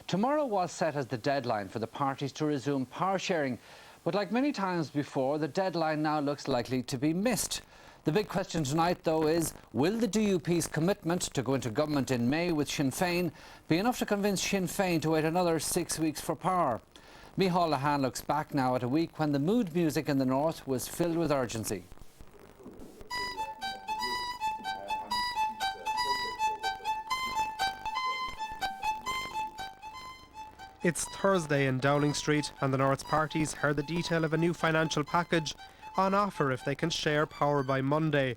Tomorrow was set as the deadline for the parties to resume power sharing, but like many times before, the deadline now looks likely to be missed. The big question tonight, though, is will the DUP's commitment to go into government in May with Sinn Féin be enough to convince Sinn Féin to wait another 6 weeks for power? Micheál Lehane looks back now at a week when the mood music in the north was filled with urgency. It's Thursday in Dowling Street and the North's parties heard the detail of a new financial package on offer if they can share power by Monday.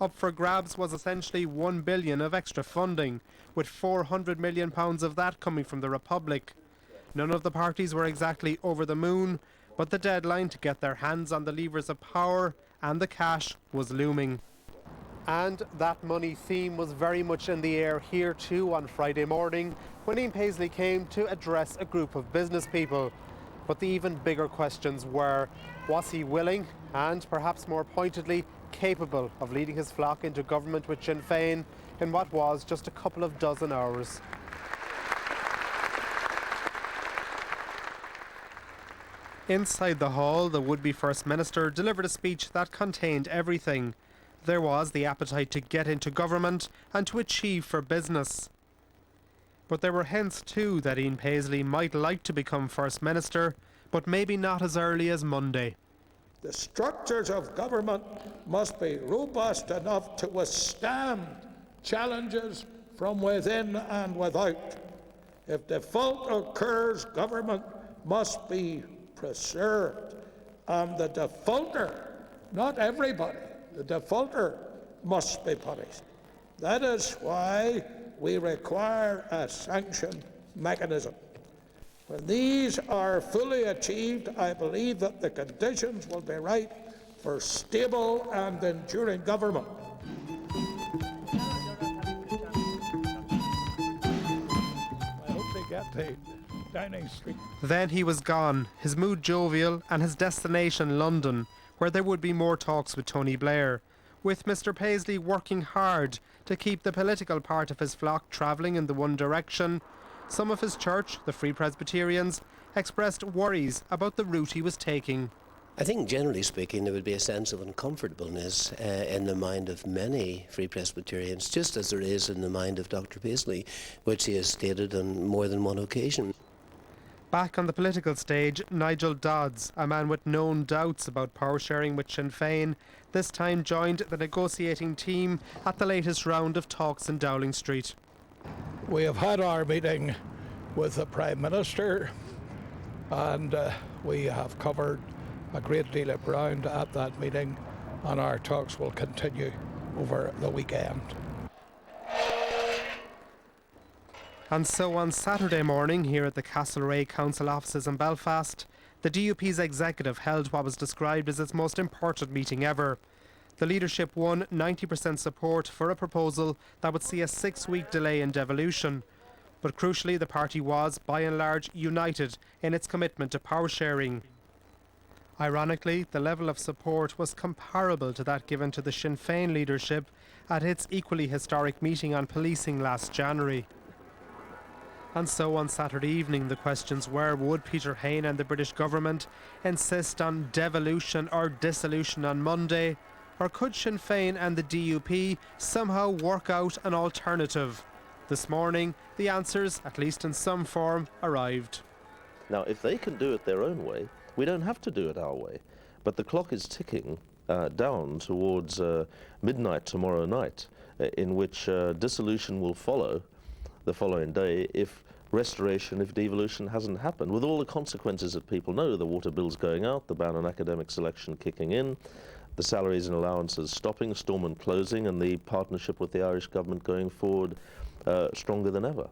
Up for grabs was essentially £1 billion of extra funding, with £400 million of that coming from the Republic. None of the parties were exactly over the moon, but the deadline to get their hands on the levers of power and the cash was looming. And that money theme was very much in the air here too on Friday morning when Ian Paisley came to address a group of business people. But the even bigger questions were, was he willing and perhaps more pointedly capable of leading his flock into government with Sinn Féin in what was just a couple of dozen hours? Inside the hall, the would-be First Minister delivered a speech that contained everything. There was the appetite to get into government and to achieve for business. But there were hints too that Ian Paisley might like to become First Minister, but maybe not as early as Monday. The structures of government must be robust enough to withstand challenges from within and without. If default occurs, government must be preserved, and the defaulter, not everybody, the defaulter must be punished. That is why we require a sanction mechanism. When these are fully achieved, I believe that the conditions will be right for stable and enduring government. I hope they get to Downing Street. Then he was gone, his mood jovial and his destination London, where there would be more talks with Tony Blair, with Mr Paisley working hard to keep the political part of his flock travelling in the one direction. Some of his church, the Free Presbyterians, expressed worries about the route he was taking. I think generally speaking there would be a sense of uncomfortableness in the mind of many Free Presbyterians, just as there is in the mind of Dr Paisley, which he has stated on more than one occasion. Back on the political stage, Nigel Dodds, a man with known doubts about power sharing with Sinn Féin, this time joined the negotiating team at the latest round of talks in Dowling Street. We have had our meeting with the Prime Minister and we have covered a great deal of ground at that meeting, and our talks will continue over the weekend. And so on Saturday morning, here at the Castlereagh Council offices in Belfast, the DUP's executive held what was described as its most important meeting ever. The leadership won 90% support for a proposal that would see a 6-week delay in devolution. But crucially, the party was, by and large, united in its commitment to power sharing. Ironically, the level of support was comparable to that given to the Sinn Féin leadership at its equally historic meeting on policing last January. And so on Saturday evening, the questions were, would Peter Hain and the British government insist on devolution or dissolution on Monday? Or could Sinn Féin and the DUP somehow work out an alternative? This morning, the answers, at least in some form, arrived. Now, if they can do it their own way, we don't have to do it our way. But the clock is ticking down towards midnight tomorrow night, in which dissolution will follow the following day if devolution hasn't happened, with all the consequences that people know: the water bills going out, the ban on academic selection kicking in, the salaries and allowances stopping, Stormont closing, and the partnership with the Irish government going forward stronger than ever.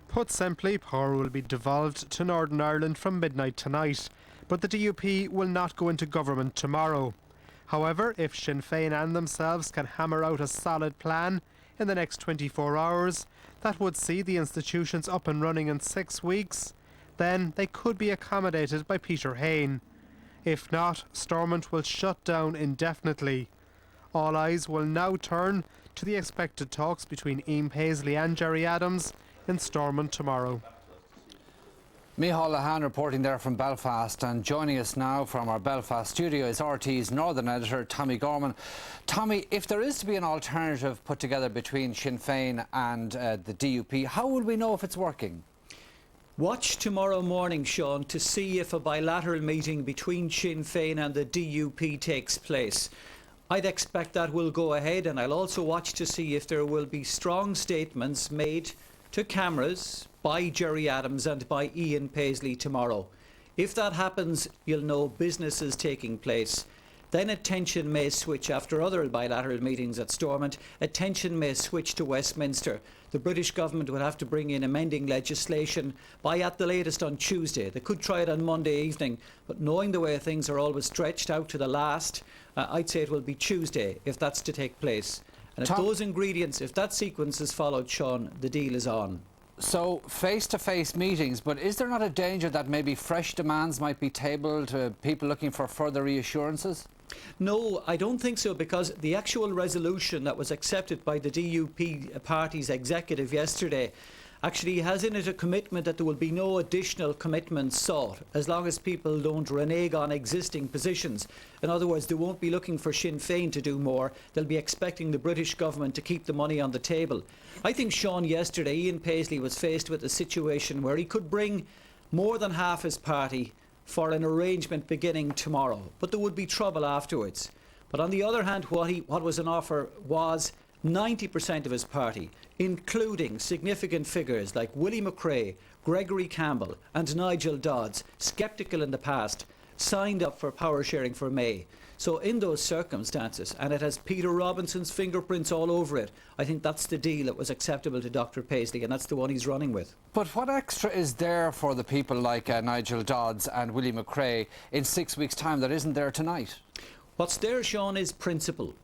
Put simply, power will be devolved to Northern Ireland from midnight tonight, but the DUP will not go into government tomorrow. However, if Sinn Féin and themselves can hammer out a solid plan in the next 24 hours, that would see the institutions up and running in 6 weeks, then they could be accommodated by Peter Hain. If not, Stormont will shut down indefinitely. All eyes will now turn to the expected talks between Ian Paisley and Gerry Adams in Stormont tomorrow. Micheál Lehane reporting there from Belfast, and joining us now from our Belfast studio is RT's Northern Editor Tommy Gorman. Tommy, if there is to be an alternative put together between Sinn Féin and the DUP, how will we know if it's working? Watch tomorrow morning, Sean, to see if a bilateral meeting between Sinn Féin and the DUP takes place. I'd expect that will go ahead, and I'll also watch to see if there will be strong statements made to cameras by Gerry Adams and by Ian Paisley tomorrow. If that happens, you'll know business is taking place. Then attention may switch, after other bilateral meetings at Stormont, attention may switch to Westminster. The British government will have to bring in amending legislation by at the latest on Tuesday. They could try it on Monday evening, but knowing the way things are always stretched out to the last, I'd say it will be Tuesday if that's to take place. And if those ingredients, if that sequence is followed, Sean, the deal is on. So, face-to-face meetings, but is there not a danger that maybe fresh demands might be tabled to people looking for further reassurances? No, I don't think so, because the actual resolution that was accepted by the DUP party's executive yesterday actually has in it a commitment that there will be no additional commitments sought as long as people don't renege on existing positions. In other words, they won't be looking for Sinn Féin to do more. They'll be expecting the British government to keep the money on the table. I think, Sean, yesterday Ian Paisley was faced with a situation where he could bring more than half his party for an arrangement beginning tomorrow, but there would be trouble afterwards. But on the other hand, what was an offer was 90% of his party, including significant figures like Willie McRae, Gregory Campbell and Nigel Dodds, sceptical in the past, signed up for power sharing for May. So in those circumstances, and it has Peter Robinson's fingerprints all over it, I think that's the deal that was acceptable to Dr. Paisley, and that's the one he's running with. But what extra is there for the people like Nigel Dodds and Willie McRae in 6 weeks' time that isn't there tonight? What's there, Sean, is principle.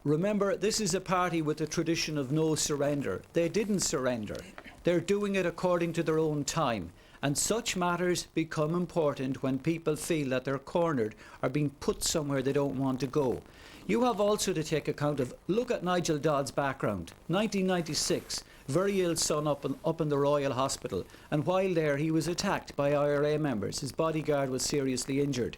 Remember, this is a party with a tradition of no surrender. They didn't surrender. They're doing it according to their own time. And such matters become important when people feel that they're cornered or being put somewhere they don't want to go. You have also to take account of, look at Nigel Dodd's background. 1996, very ill son up in the Royal Hospital. And while there, he was attacked by IRA members. His bodyguard was seriously injured.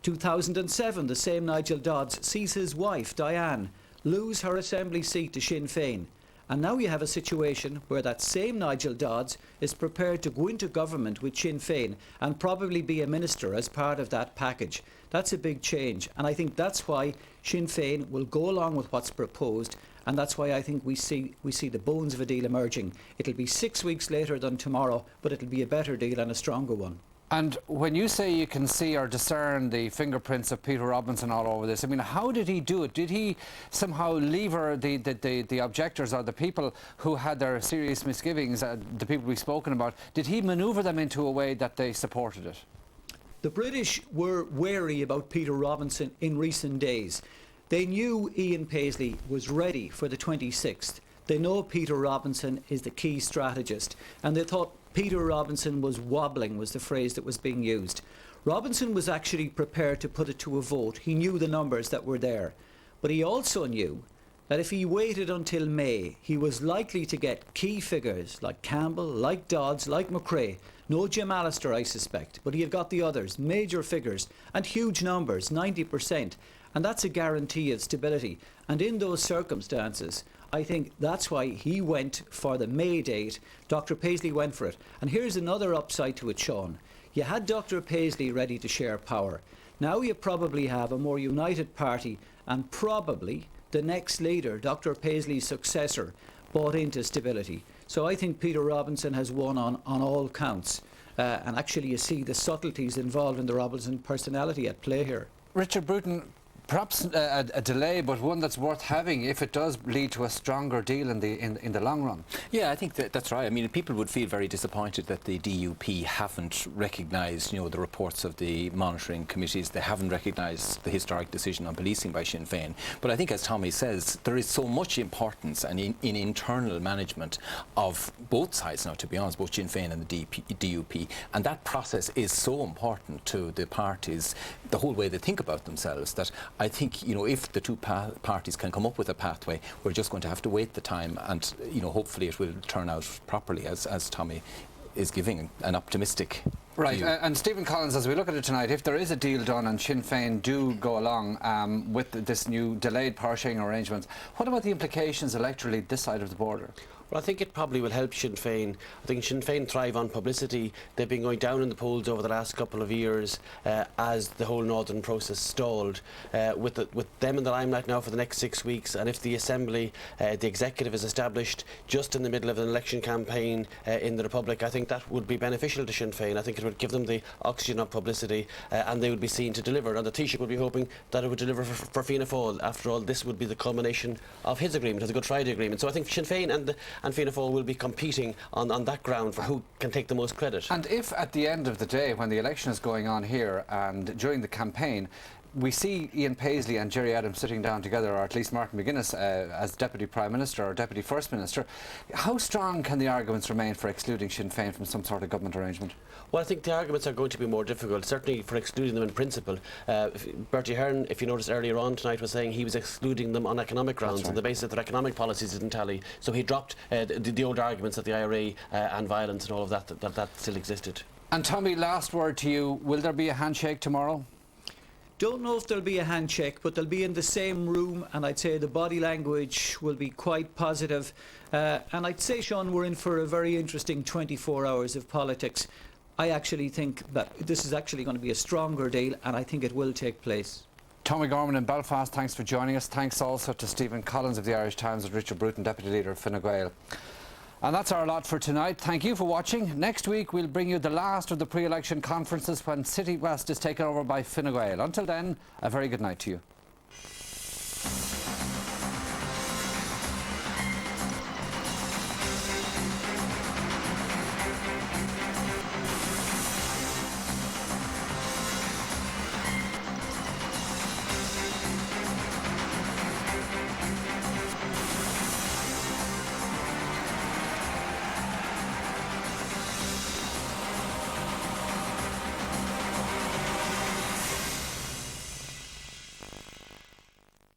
2007, the same Nigel Dodds sees his wife, Diane, lose her assembly seat to Sinn Féin. And now you have a situation where that same Nigel Dodds is prepared to go into government with Sinn Féin and probably be a minister as part of that package. That's a big change, and I think that's why Sinn Féin will go along with what's proposed, and that's why I think we see the bones of a deal emerging. It'll be 6 weeks later than tomorrow, but it'll be a better deal and a stronger one. And when you say you can see or discern the fingerprints of Peter Robinson all over this, I mean, how did he do it? Did he somehow lever the objectors or the people who had their serious misgivings, the people we've spoken about, did he manoeuvre them into a way that they supported it? The British were wary about Peter Robinson in recent days. They knew Ian Paisley was ready for the 26th. They know Peter Robinson is the key strategist, and they thought Peter Robinson was wobbling, was the phrase that was being used. Robinson was actually prepared to put it to a vote. He knew the numbers that were there. But he also knew that if he waited until May, he was likely to get key figures like Campbell, like Dodds, like McRae. No Jim Allister, I suspect, but he had got the others, major figures, and huge numbers, 90%. And that's a guarantee of stability. And in those circumstances, I think that's why he went for the May date. Dr. Paisley went for it. And here's another upside to it, Sean. You had Dr. Paisley ready to share power. Now you probably have a more united party, and probably the next leader, Dr. Paisley's successor, bought into stability. So I think Peter Robinson has won on all counts. And actually you see the subtleties involved in the Robinson personality at play here. Richard Bruton, perhaps a delay, but one that's worth having if it does lead to a stronger deal in the long run. Yeah, I think that's right. I mean, people would feel very disappointed that the DUP haven't recognised, the reports of the monitoring committees. They haven't recognised the historic decision on policing by Sinn Féin. But I think, as Tommy says, there is so much importance in internal management of both sides now, to be honest, both Sinn Féin and the DUP. And that process is so important to the parties, the whole way they think about themselves, that I think, if the two parties can come up with a pathway, we're just going to have to wait the time, and, hopefully it will turn out properly, as Tommy is giving an optimistic Right, view. and Stephen Collins, as we look at it tonight, if there is a deal done and Sinn Féin do go along with this new delayed power sharing arrangements, what about the implications electorally this side of the border? Well, I think it probably will help Sinn Féin. I think Sinn Féin thrive on publicity. They've been going down in the polls over the last couple of years as the whole Northern process stalled. With them in the limelight now for the next 6 weeks, and if the Assembly, the Executive is established just in the middle of an election campaign in the Republic, I think that would be beneficial to Sinn Féin. I think it would give them the oxygen of publicity and they would be seen to deliver. And the Taoiseach would be hoping that it would deliver for Fianna Fáil. After all, this would be the culmination of his agreement, of the Good Friday Agreement. So I think Sinn Féin and Fianna Fáil will be competing on that ground for who can take the most credit. And if at the end of the day, when the election is going on here and during the campaign, we see Ian Paisley and Jerry Adams sitting down together, or at least Martin McGuinness as Deputy Prime Minister or Deputy First Minister, how strong can the arguments remain for excluding Sinn Féin from some sort of government arrangement? Well, I think the arguments are going to be more difficult, certainly for excluding them in principle. Bertie Ahern, if you noticed earlier on tonight, was saying he was excluding them on economic grounds, on the basis that their economic policies didn't tally. So he dropped the old arguments that the IRA and violence and all of that still existed. And Tommy, last word to you. Will there be a handshake tomorrow? Don't know if there'll be a handshake, but they'll be in the same room, and I'd say the body language will be quite positive. And I'd say, Sean, we're in for a very interesting 24 hours of politics. I actually think that this is actually going to be a stronger deal, and I think it will take place. Tommy Gorman in Belfast, thanks for joining us. Thanks also to Stephen Collins of the Irish Times and Richard Bruton, Deputy Leader of Fine Gael. And that's our lot for tonight. Thank you for watching. Next week we'll bring you the last of the pre-election conferences when City West is taken over by Fine Gael. Until then, a very good night to you.